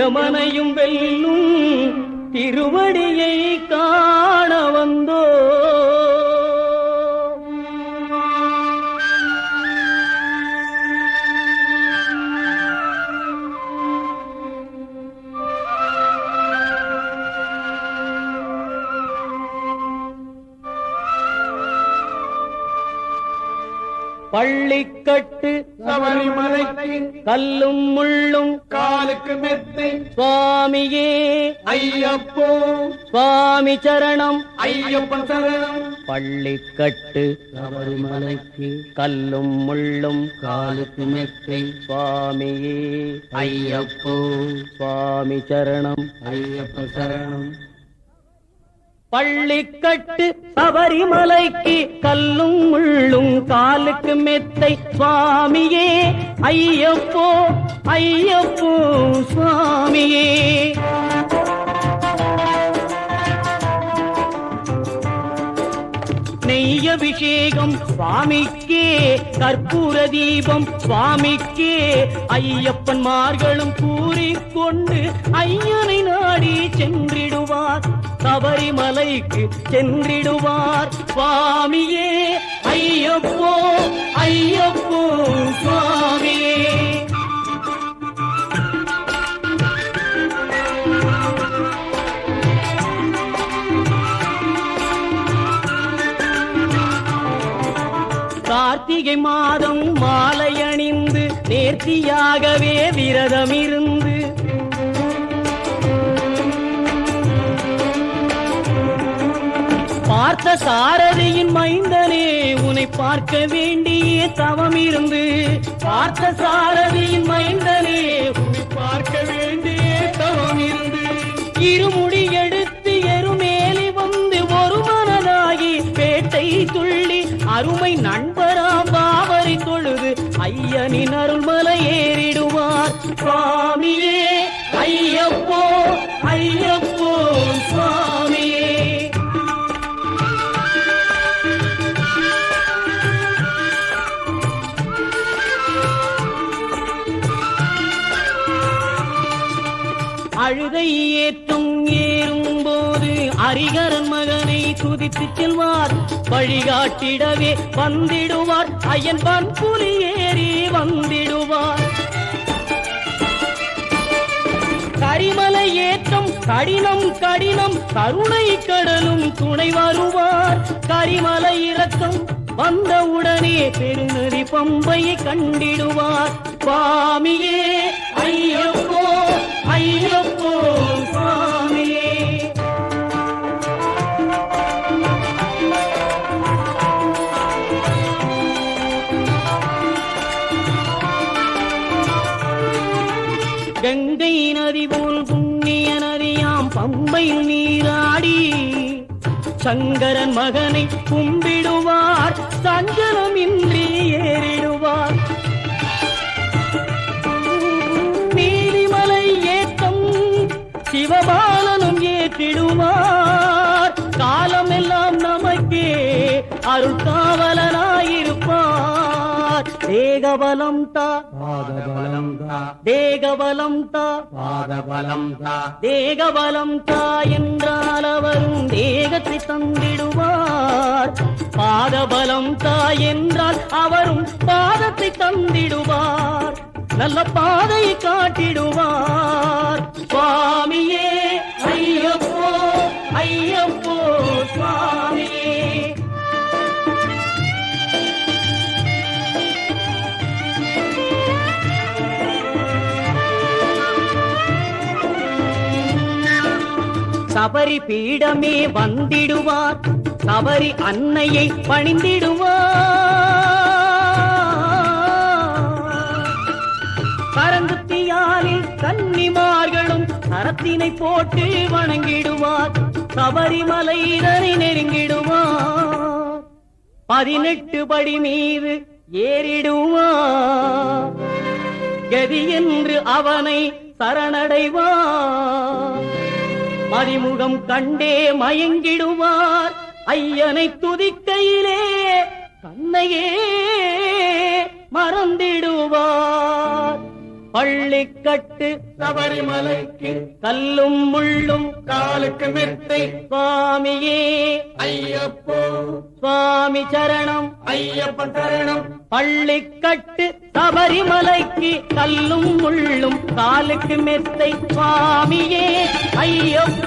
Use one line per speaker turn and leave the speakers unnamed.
யமனையும் வெல்லும் திருவடியை காண வந்தோ. பள்ளிக்கட்டு
சபரிமலைக்கு
கல்லும் முள்ளும்
காலுக்கு மெத்தை
சுவாமியே
ஐயப்போ
சுவாமி சரணம்
ஐயப்பன் சரணம்.
பள்ளிக்கட்டு
சபரிமலைக்கு
கல்லும் முள்ளும்
காலுக்கு மெத்தை
சுவாமியே
ஐயப்போ
சுவாமி சரணம்
ஐயப்பன் சரணம்.
பள்ளிக்கட்டு சபரிமலைக்கு கல்லும் முள்ளும் காலுக்கு மெத்தை சுவாமியே ஐயப்போ ஐயப்போ சுவாமியே. நெய்யபிஷேகம் சுவாமிக்கே கற்பூர தீபம் சுவாமிக்கே ஐயப்பன்மார்களும் கூறிக்கொண்டு ஐயனை நாடி சென்றிடுவார் சபரிமலைக்கு சென்றிடுவார் சுவாமியே ஐயப்போ ஐயப்போ சுவாமியே. கார்த்திகை மாதம் மாலை அணிந்து நேர்த்தியாகவே விரதமிருந்து பார்த்த சாரதியின் மைந்தனே உன்னை பார்க்க வேண்டிய தவம் இருந்து பார்த்த சாரதியின் மைந்தனே உன்னை பார்க்க வேண்டிய தவம் இருந்து இருமுடி எடுத்து எருமேலி வந்து ஒரு மனதாகி பேட்டை துள்ளி அருமை நண்பராம் பாவரை தொழுது ஐயனின் அருள்மலை ஏறிடுவார் சுவாமியே ஐயப்போ ஐயப்போ சுவாமியே. அழுதை ஏற்றும் ஏறும்போது அரிகரன் மகனை துதித்து செல்வார் வழிகாட்டிடவே வந்திடுவார் ஐயன் பன்புலி ஏறி வந்திடுவார். கரிமலை ஏற்றம் கடினம் கடினம் கருணை கடலும் துணை வருவார் கரிமலை இறக்கம் வந்தவுடனே பெருநதி பம்பையை கண்டிடுவார் சுவாமியே ஐயப்போ ஐயப்போ சுவாமியே. கங்கை நதி போல் புண்ணிய நதியாம் பம்பையில் நீராடி சங்கரன் மகனை கும்பிடுவார் சஞ்சலமின்றி ஏறிடுவார். நீலிமலை ஏற்றம் சிவபாலனும் ஏற்றிடுவார் காலமெல்லாம் நமக்கே அருள் காவலனாயிருப்பார். தேகபலம் தா
பாதபலம் தா
தேகபலம் தா
பாதபலம் தா
தேகபலம் தா என்றால் அவரும் தேகத்தை தந்திடுவார். பாதபலம் தா என்றால் அவரும் பாதத்தை தந்திடுவார். நல்ல பாதையை காட்டிடுவார் சுவாமியே ஐயப்போ ஐயப்போ சுவாமியே. சபரி பீடமே வந்திடுவார் சபரி அன்னையை பணிந்திடுவார். கரங்குத்தியாலில் கன்னிமார்களும் கரத்தினை போட்டு வணங்கிடுவார் சபரிமலையினரை நெருங்கிடுவார். 18 படி மீது ஏறிடுவார் கதி என்று அவனை சரணடைவார். மதிமுகம் கண்டே மயங்கிடுவார் ஐயனை துதிக்கையிலே தன்னையே மறந்திடுவார். பள்ளிக்கட்டு
சபரிமலைக்கு
கல்லும் முள்ளும்
காலுக்கு மெத்தை
சுவாமியே
ஐயப்போ
சுவாமி சரணம்
ஐயப்பன் சரணம்
பள்ளிக்கட்டு சபரிமலைக்கு கல்லும் முள்ளும் காலுக்கு மெத்தை சுவாமியே ஐயப்போ